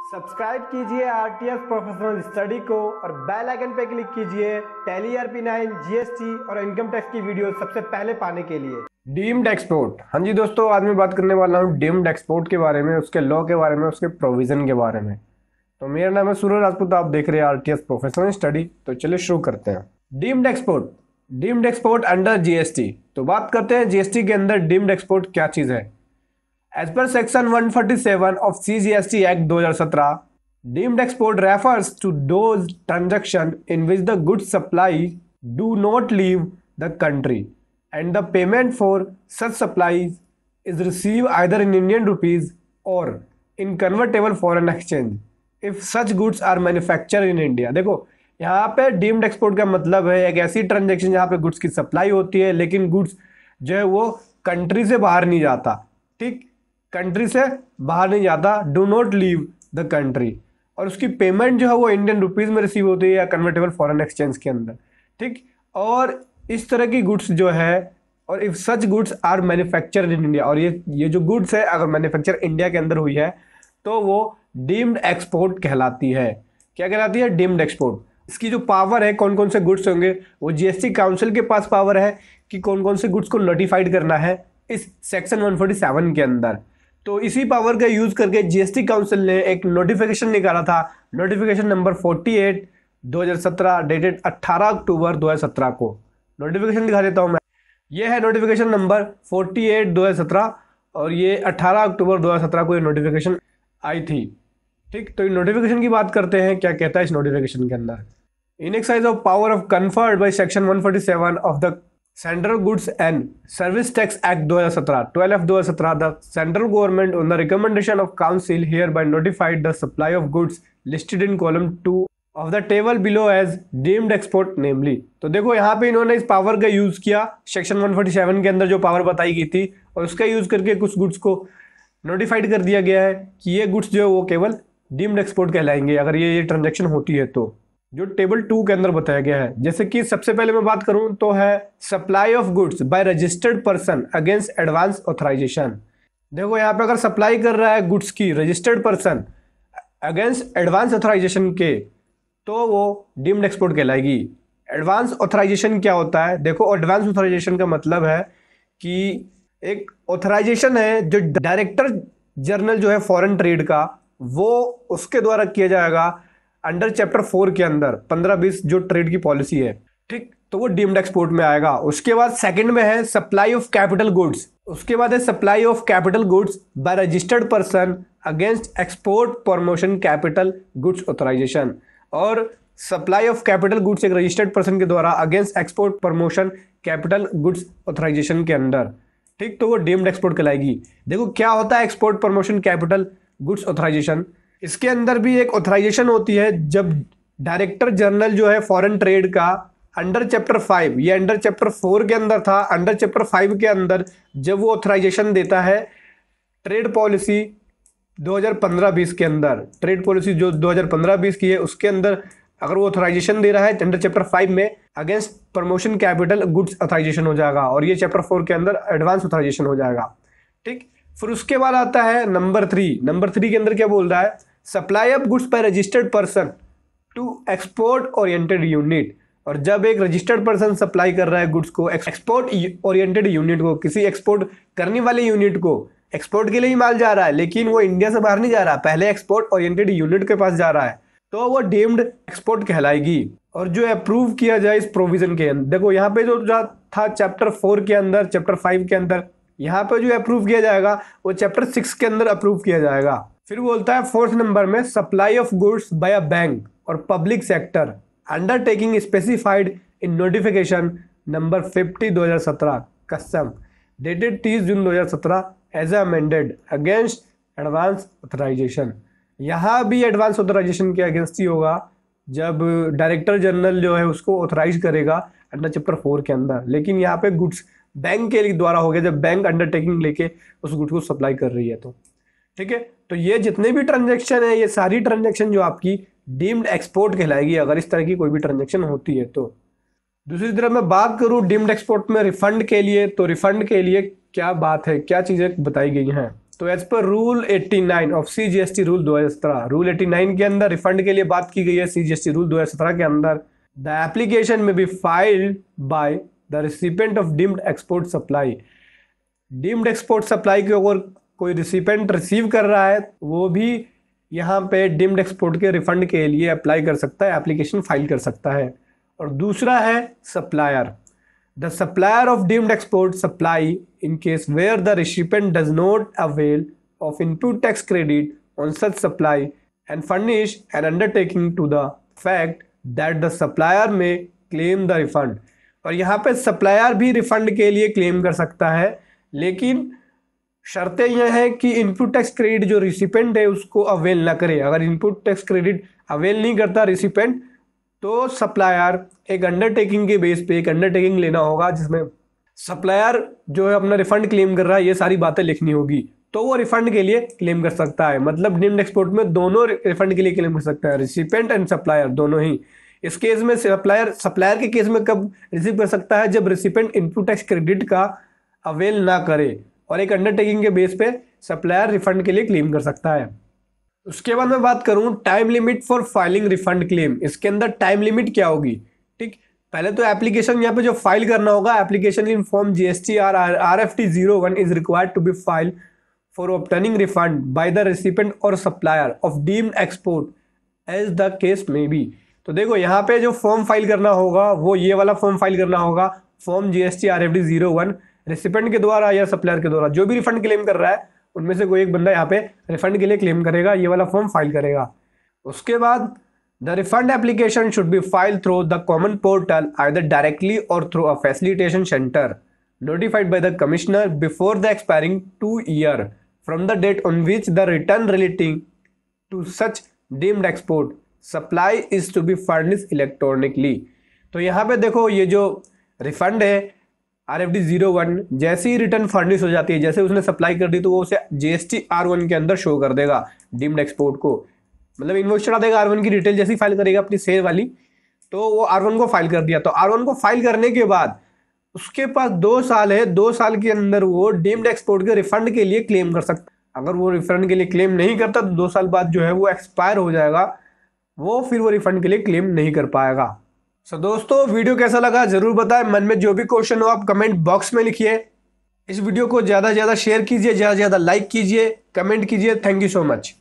Subscribe कीजिए RTS professional study को और बेल आइकन पे क्लिक कीजिए टैली आरपी9 जीएसटी और इनकम टैक्स की वीडियो सबसे पहले पाने के लिए। Deemed export. हाँ जी दोस्तों, आज मैं बात करने वाला हूँ डीम्ड एक्सपोर्ट के बारे में, उसके लॉ के बारे में, उसके प्रोविजन के बारे में। तो मेरा नाम है सूरज राजपूत, आप देख रहे हैं आरटीएस प्रोफेशनल स्टडी। तो चलिए शुरू करते हैं। Deemed export, deemed export under GST. तो बात करते हैं जीएसटी के अंदर डीम्ड एक्सपोर्ट क्या चीज है। As per Section 147 of CGST Act 2017, deemed export refers to those transactions in which the goods supplied do not leave the country and the payment for such supplies is received either in Indian rupees or in convertible foreign exchange if such goods are manufactured in India। देखो यहाँ पे deemed export का मतलब है एक ऐसी transaction जहाँ पे गुड्स की सप्लाई होती है लेकिन गुड्स जो है वो कंट्री से बाहर नहीं जाता। ठीक, कंट्री से बाहर नहीं जाता, do not leave the country, और उसकी पेमेंट जो है वो इंडियन रुपीज में रिसीव होती है या कन्वर्टेबल फॉरेन एक्सचेंज के अंदर। ठीक, और इस तरह की गुड्स जो है, और if such goods are manufactured in India, और ये जो गुड्स है अगर मैन्युफैक्चर इंडिया के अंदर हुई है तो वो डीम्ड एक्सपोर्ट कहलाती है। क्या कहलाती है? Deemed export. इसकी जो पावर है, कौन कौन से गुड्स होंगे, वो जीएसटी काउंसिल के पास पावर है कि कौन कौन से गुड्स को नोटिफाइड करना है इस सेक्शन 147 के अंदर। तो इसी पावर का यूज करके जीएसटी काउंसिल ने एक नोटिफिकेशन निकाला था, नोटिफिकेशन नंबर 48 2017 डेटेड 18 अक्टूबर 2017 को। नोटिफिकेशन दिखा देता हूं मैं। ये है नोटिफिकेशन नंबर 48 2017 और ये 18 अक्टूबर 2017 को ये नोटिफिकेशन आई थी। ठीक, तो नोटिफिकेशन की बात करते हैं, क्या कहता है इस नोटिफिकेशन के अंदर। In exercise of power of conferred by section 147 of the Central Goods and Service Tax Act 2017, 12/2017, the central government on the recommendation of council hereby notified the supply of goods listed in column 2 of the table below as deemed export namely। तो देखो यहाँ पे इन्होंने इस power का use किया, section 147 के अंदर जो पावर बताई गई थी, और उसका यूज करके कुछ गुड्स को नोटिफाइड कर दिया गया है कि ये गुड्स जो है वो केवल डीम्ड एक्सपोर्ट कहलाएंगे अगर ये ट्रांजेक्शन होती है तो, जो टेबल 2 के अंदर बताया गया है। जैसे कि सबसे पहले मैं बात करूं तो है supply of goods by registered person against advance authorisation. देखो यहाँ पे अगर सप्लाई कर रहा है गुड्स की registered person against advance authorisation के, तो वो डीम्ड एक्सपोर्ट कहलाएगी। एडवांस ऑथराइजेशन क्या होता है? देखो एडवांस ऑथराइजेशन का मतलब है कि एक ऑथराइजेशन है जो डायरेक्टर जनरल जो है फॉरेन ट्रेड का, वो उसके द्वारा किया जाएगा अंडर चैप्टर 4 के अंदर 15-20 जो ट्रेड की पॉलिसी है। ठीक, तो वो डीम्ड एक्सपोर्ट में आएगा। उसके बाद सेकंड में है सप्लाई ऑफ कैपिटल गुड्स। उसके बाद है supply of capital goods by registered person against export promotion capital goods authorisation, और सप्लाई ऑफ कैपिटल गुड्स एक रजिस्टर्ड पर्सन के द्वारा against export promotion capital goods authorisation के अंदर। ठीक, तो वो डीम्ड एक्सपोर्ट कहलाएगी। देखो क्या होता है export promotion capital goods authorisation. इसके अंदर भी एक ऑथराइजेशन होती है जब डायरेक्टर जनरल जो है फॉरेन ट्रेड का अंडर चैप्टर 5, ये अंडर चैप्टर 4 के अंदर था, अंडर चैप्टर 5 के अंदर जब वो ऑथराइजेशन देता है ट्रेड पॉलिसी 2015-20 के अंदर, ट्रेड पॉलिसी जो 2015-20 की है उसके अंदर अगर वो ऑथराइजेशन दे रहा है अंडर चैप्टर 5 में, against promotion capital goods authorisation हो जाएगा, और ये चैप्टर 4 के अंदर एडवांस ऑथराइजेशन हो जाएगा। ठीक, फिर उसके बाद आता है नंबर 3। नंबर 3 के अंदर क्या बोल रहा है? Supply of goods by registered person to export oriented unit. और जब एक रजिस्टर्ड पर्सन सप्लाई कर रहा है गुड्स को एक्सपोर्ट ओरिएंटेड यूनिट को, किसी एक्सपोर्ट करने वाले यूनिट को, एक्सपोर्ट के लिए ही माल जा रहा है लेकिन वो इंडिया से बाहर नहीं जा रहा, पहले एक्सपोर्ट ओरिएंटेड यूनिट के पास जा रहा है, तो वो डीम्ड एक्सपोर्ट कहलाएगी। और जो अप्रूव किया जाए इस प्रोविजन के अंदर, देखो यहाँ पे जो था चैप्टर 4 के अंदर, चैप्टर 5 के अंदर, यहाँ पे जो अप्रूव किया जाएगा वो चैप्टर 6 के अंदर अप्रूव किया जाएगा। फिर बोलता है 4th नंबर में supply of goods by a bank और public sector undertaking specified in notification number 50 2017 custom dated 30 June 2017 as amended against advance authorisation. यहाँ भी एडवांस ऑथराइजेशन के अगेंस्ट ही होगा जब डायरेक्टर जनरल जो है उसको ऑथराइज करेगा अंडर चैप्टर 4 के अंदर, लेकिन यहाँ पे गुड्स बैंक के द्वारा हो गया जब बैंक अंडरटेकिंग लेके उस गुड्स को सप्लाई कर रही है तो। ठीक है, तो ये जितने भी ट्रांजेक्शन है, ये सारी ट्रांजेक्शन जो आपकी डीम्ड एक्सपोर्ट कहलाएगी अगर इस तरह की कोई भी ट्रांजेक्शन होती है तो। दूसरी तरफ मैं बात करूं डीम्ड एक्सपोर्ट में रिफंड के लिए, तो रिफंड के लिए क्या बात है, क्या चीजें बताई गई हैं। तो as per rule 89 of CGST rule 2017, rule 89 के अंदर रिफंड के लिए बात की गई है CGST रूल 2017 के अंदर। द एप्लीकेशन में be filed by the recipient of deemed export supply. Deemed export supply के अगर कोई रिसिपेंट रिसीव कर रहा है वो भी यहाँ पे डीम्ड एक्सपोर्ट के रिफंड के लिए अप्लाई कर सकता है, एप्लीकेशन फाइल कर सकता है। और दूसरा है supplier. The supplier of deemed export supply in case where the recipient does not avail of input tax credit on such supply and furnish an undertaking to the fact that the supplier may claim the refund. और यहाँ पे supplier भी refund के लिए claim कर सकता है, लेकिन शर्तें यह है कि इनपुट टैक्स क्रेडिट जो रिसिपेंट है उसको अवेल ना करे। अगर इनपुट टैक्स क्रेडिट अवेल नहीं करता रिसिपेंट तो सप्लायर एक अंडरटेकिंग के बेस पे एक अंडरटेकिंग लेना होगा जिसमें सप्लायर जो है अपना रिफंड क्लेम कर रहा है ये सारी बातें लिखनी होगी, तो वो रिफंड के लिए क्लेम कर सकता है। मतलब डीम्ड एक्सपोर्ट में दोनों रिफंड के लिए क्लेम कर सकता है, रिसिपेंट एंड सप्लायर दोनों ही। इस केस में सप्लायर के केस में कब रिसीव कर सकता है, जब रिसिपेंट इनपुट टैक्स क्रेडिट का अवेल ना करे और एक अंडरटेकिंग के बेस पे सप्लायर रिफंड के लिए क्लेम कर सकता है। उसके बाद मैं बात करूं time limit for filing refund claim. इसके अंदर टाइम लिमिट क्या होगी, ठीक। पहले तो एप्लीकेशन यहाँ पे जो फाइल करना होगा, application in form GSTR RFT 01 is required to be file for obtaining refund by the recipient or supplier of deemed export as the case may be. तो देखो यहाँ पे जो फॉर्म फाइल करना होगा वो ये वाला फॉर्म फाइल करना होगा, फॉर्म GST RFT 01। रिसिपेंट के द्वारा या सप्लायर के द्वारा जो भी रिफंड क्लेम कर रहा है उनमें से कोई एक बंदा यहाँ पे रिफंड के लिए क्लेम करेगा, ये वाला फॉर्म फाइल करेगा। उसके बाद the refund application should be file through the common portal either directly or through a facilitation centre notified by the commissioner before the expiring 2 year from the date on which the return relating to such deemed export supply is to be furnished electronically. तो यहाँ पे देखो ये जो refund है RFT 01 जैसे ही return furnish हो जाती है, जैसे उसने सप्लाई कर दी तो वो उसे GST R1 के अंदर शो कर देगा डीम्ड एक्सपोर्ट को। मतलब इनवॉइस चढ़ा देगा R1 की डिटेल जैसी फाइल करेगा अपनी सेल वाली, तो वो R1 को फाइल कर दिया। तो R1 को फाइल करने के बाद उसके पास 2 साल है, 2 साल के अंदर वो डीम्ड एक्सपोर्ट के रिफंड के लिए क्लेम कर सकता। अगर वो रिफंड के लिए क्लेम नहीं करता तो 2 साल बाद जो है वो एक्सपायर हो जाएगा, वो फिर वो रिफंड के लिए क्लेम नहीं कर पाएगा। सो दोस्तों वीडियो कैसा लगा जरूर बताएं, मन में जो भी क्वेश्चन हो आप कमेंट बॉक्स में लिखिए। इस वीडियो को ज़्यादा से ज़्यादा शेयर कीजिए, ज़्यादा से ज़्यादा लाइक कीजिए, कमेंट कीजिए। Thank you so much.